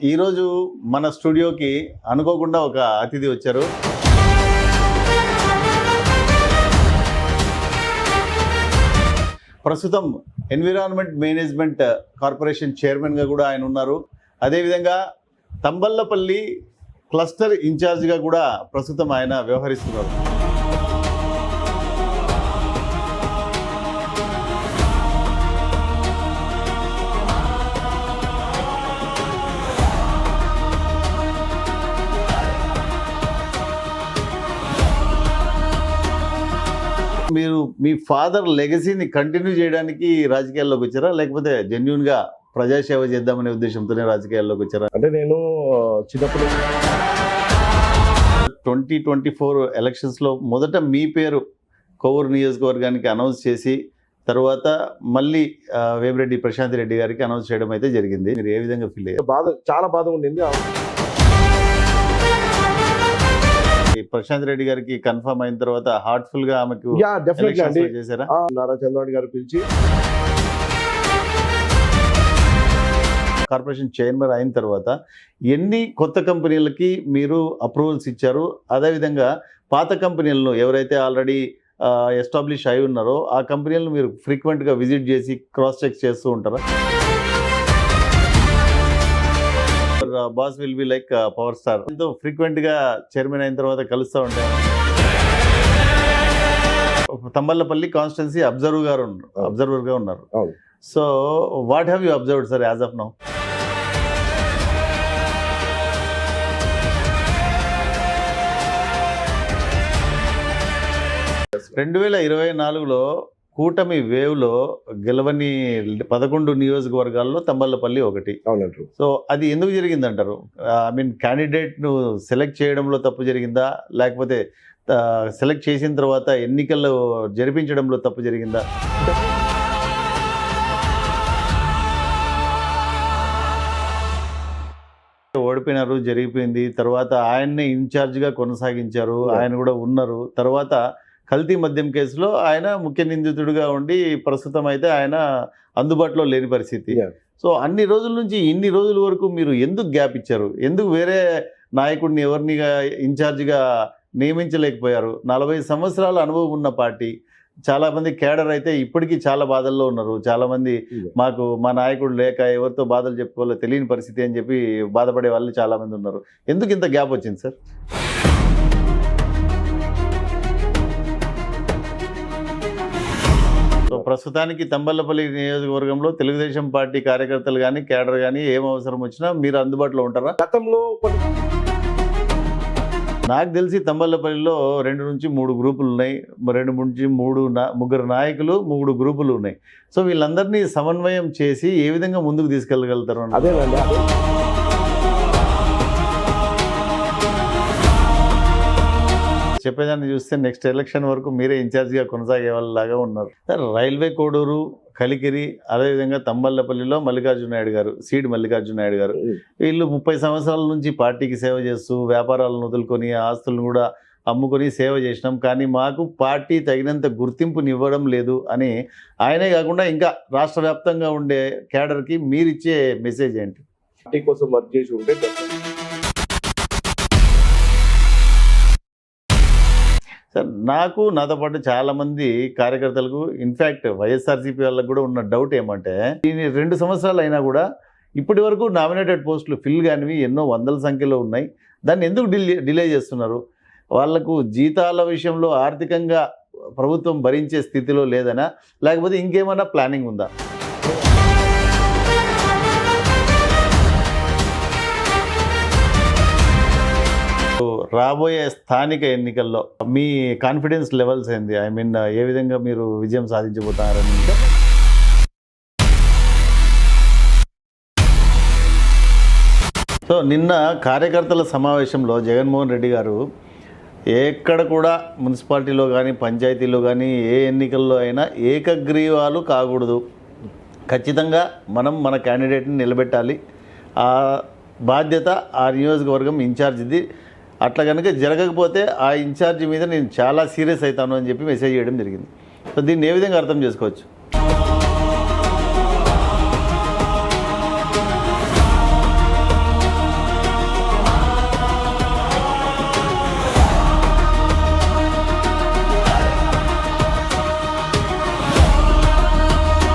ఈరోజు మన స్టూడియోకి అనుకోకుండా ఒక అతిథి వచ్చారు. ప్రస్తుతం ఎన్విరాన్మెంట్ మేనేజ్మెంట్ కార్పొరేషన్ చైర్మన్గా కూడా ఆయన ఉన్నారు. అదేవిధంగా తంబళ్లపల్లి క్లస్టర్ ఇన్ఛార్జిగా కూడా ప్రస్తుతం ఆయన వ్యవహరిస్తున్నారు. మీరు మీ ఫాదర్ లెగసీని కంటిన్యూ చేయడానికి రాజకీయాల్లోకి వచ్చారా, లేకపోతే జెన్యున్గా ప్రజాసేవ చేద్దామనే ఉద్దేశంతోనే రాజకీయాల్లోకి వచ్చారా? అంటే నేను చిన్నప్పుడు 2024 ఎలక్షన్స్లో మొదట మీ పేరు కొవ్వూరు నియోజకవర్గానికి అనౌన్స్ చేసి తర్వాత మళ్ళీ వేమిరెడ్డి ప్రశాంత్ రెడ్డి గారికి అనౌన్స్ చేయడం అయితే జరిగింది. మీరు ఏ విధంగా ఫీల్ అయ్యారు? చాలా బాధ ఉండింది. ప్రశాంత్ రెడ్డి గారికి కన్ఫర్మ్ అయిన తర్వాత హార్ట్ఫుల్ గా ఆమెకు చేశారా? నారా చంద్రబాబు గారు పిలిచి కార్పొరేషన్ చైర్మన్ అయిన తర్వాత ఎన్ని కొత్త కంపెనీలకి మీరు అప్రూవల్స్ ఇచ్చారు? అదేవిధంగా పాత కంపెనీలను ఎవరైతే ఆల్రెడీ ఎస్టాబ్లిష్ అయి ఉన్నారో ఆ కంపెనీలను మీరు ఫ్రీక్వెంట్గా విజిట్ చేసి క్రాస్ చెక్ చేస్తూ ఉంటారా? Boss will be like power star, ఎంతో ఫ్రీక్వెంట్గా చైర్మన్ అయిన తర్వాత కలుస్తూ ఉంటారు. తంబళ్లపల్లి కాన్స్టిట్యున్సీ అబ్జర్వర్గా ఉన్నారు. So what have you observed sir as of now? 2024లో కూటమి వేవ్లో గెలవని 11 నియోజకవర్గాల్లో తంబళ్లపల్లి ఒకటి. సో అది ఎందుకు జరిగిందంటారు? ఐ మీన్ క్యాండిడేట్ను సెలెక్ట్ చేయడంలో తప్పు జరిగిందా, లేకపోతే సెలెక్ట్ చేసిన తర్వాత ఎన్నికల్లో జరిపించడంలో తప్పు జరిగిందా? ఓడిపోయినారు, జరిగిపోయింది. తర్వాత ఆయన్నే ఇన్ఛార్జ్గా కొనసాగించారు, ఆయన కూడా ఉన్నారు. తర్వాత కల్తీ మద్యం కేసులో ఆయన ముఖ్య నిందితుడిగా ఉండి ప్రస్తుతం అయితే ఆయన అందుబాటులో లేని పరిస్థితి. సో అన్ని రోజుల నుంచి ఇన్ని రోజుల వరకు మీరు ఎందుకు గ్యాప్ ఇచ్చారు? ఎందుకు వేరే నాయకుడిని ఎవరినిగా ఇన్ఛార్జిగా నియమించలేకపోయారు? 40 సంవత్సరాల అనుభవం ఉన్న పార్టీ, చాలామంది కేడర్ అయితే ఇప్పటికీ చాలా బాధల్లో ఉన్నారు. చాలామంది మాకు మా నాయకుడు లేక ఎవరితో బాధలు చెప్పుకోవాలో తెలియని పరిస్థితి అని చెప్పి బాధపడే వాళ్ళు చాలామంది ఉన్నారు. ఎందుకు ఇంత గ్యాప్ వచ్చింది సార్? సో ప్రస్తుతానికి తంబళ్లపల్లి నియోజకవర్గంలో తెలుగుదేశం పార్టీ కార్యకర్తలు కానీ కేడర్ కానీ ఏం అవసరం వచ్చినా మీరు అందుబాటులో ఉంటారా? గతంలో నాకు తెలిసి తంబళ్లపల్లిలో 2 నుంచి 3 గ్రూపులు ఉన్నాయి. 2 నుంచి 3 నాయకులు 3 గ్రూపులు ఉన్నాయి. సో వీళ్ళందరినీ సమన్వయం చేసి ఏ విధంగా ముందుకు తీసుకెళ్ళగలుగుతారు? అదేనండి. చెప్పేదాన్ని చూస్తే నెక్స్ట్ ఎలక్షన్ వరకు మీరే ఇన్ఛార్జిగా కొనసాగే వాళ్ళలాగా ఉన్నారు సార్. రైల్వే కోడూరు, కలికిరి, అదేవిధంగా తంబళ్లపల్లిలో మల్లికార్జున నాయుడు గారు, సీడ్ మల్లికార్జున నాయుడు గారు, వీళ్ళు 30 సంవత్సరాల నుంచి పార్టీకి సేవ చేస్తూ వ్యాపారాలను వదులుకొని ఆస్తులను కూడా అమ్ముకొని సేవ చేసినాం, కానీ మాకు పార్టీ తగినంత గుర్తింపునివ్వడం లేదు అని ఆయనే కాకుండా ఇంకా రాష్ట్ర వ్యాప్తంగా ఉండే కేడర్కి మీరిచ్చే మెసేజ్ ఏంటి? పార్టీ కోసం వర్క్ చేసి ఉంటే సార్, నాతో పాటు చాలామంది కార్యకర్తలకు, ఇన్ఫ్యాక్ట్ వైఎస్ఆర్సీపీ వాళ్ళకు కూడా ఉన్న డౌట్ ఏమంటే, దీని 2 సంవత్సరాలు అయినా కూడా ఇప్పటి వరకు నామినేటెడ్ పోస్టులు ఫిల్ కానివి ఎన్నో వందల సంఖ్యలో ఉన్నాయి. దాన్ని ఎందుకు డిలే చేస్తున్నారు? వాళ్లకు జీతాల విషయంలో ఆర్థికంగా ప్రభుత్వం భరించే స్థితిలో లేదనా, లేకపోతే ఇంకేమైనా ప్లానింగ్ ఉందా? రాబోయే స్థానిక ఎన్నికల్లో మీ కాన్ఫిడెన్స్ లెవెల్స్ ఏంది? ఐ మీన్ ఏ విధంగా మీరు విజయం సాధించబోతున్నారని? సో నిన్న కార్యకర్తల సమావేశంలో జగన్మోహన్ రెడ్డి గారు ఎక్కడ కూడా మున్సిపాలిటీలో కానీ పంచాయతీలో కానీ ఏ ఎన్నికల్లో అయినా ఏకగ్రీవాలు కాకూడదు, ఖచ్చితంగా మనం మన క్యాండిడేట్ని నిలబెట్టాలి, ఆ బాధ్యత ఆ నియోజకవర్గం ఇన్ఛార్జిది, అట్లా కనుక జరగకపోతే ఆ ఇన్ఛార్జి మీద నేను చాలా సీరియస్ అవుతాను అని చెప్పి మెసేజ్ చేయడం జరిగింది. సో దీన్ని ఏ విధంగా అర్థం చేసుకోవచ్చు?